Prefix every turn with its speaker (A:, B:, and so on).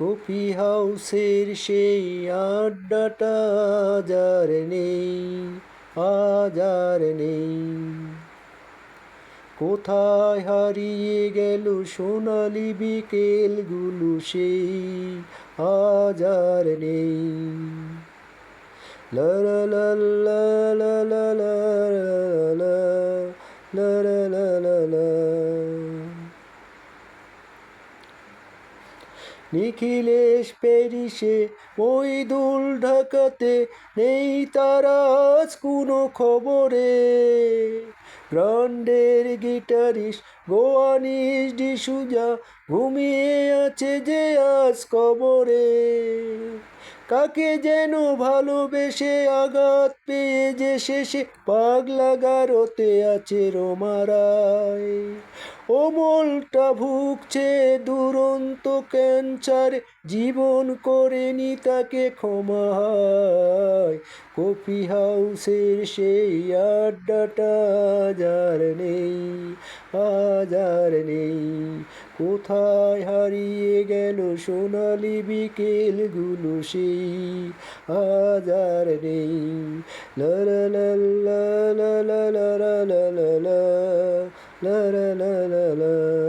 A: Coffee হাউসের সেই আড্ডাটা আজ আর নেই, আজ আর নেই। কোথায় হারিয়ে গেল সোনালি বিকেলগুলো সেই আজ আর নেই। লা লা লা লা লা লা লা লা লা লা লা লা লা। নিখিলেশ প্যারিসে, মইদুল ঢাকাতে, নেই তারা আজ কোনো খবরে। ব্র্যান্ডের গিটারিস্ট গোয়ানিস ডিসুজা ঘুমিয়ে আছে যে আজ কবরে। কাকে যেন ভালোবেসে আঘাত পেয়ে যে শেষে পাগলা গারোতে আছে রোমারায়। অমলটা ভুগছে দুরন্ত ক্যান্সারে, জীবন করেনি তাকে ক্ষমা হায়। কফি হাউসের সেই আড্ডাটা আজ আর নেই, আজ আর নেই। কোথায় হারিয়ে গেল সোনালি বিকেলগুলো সেই আজ আর নেই। লা লা লা লা লা লা লা লা লা লা লা লা লা লা লা।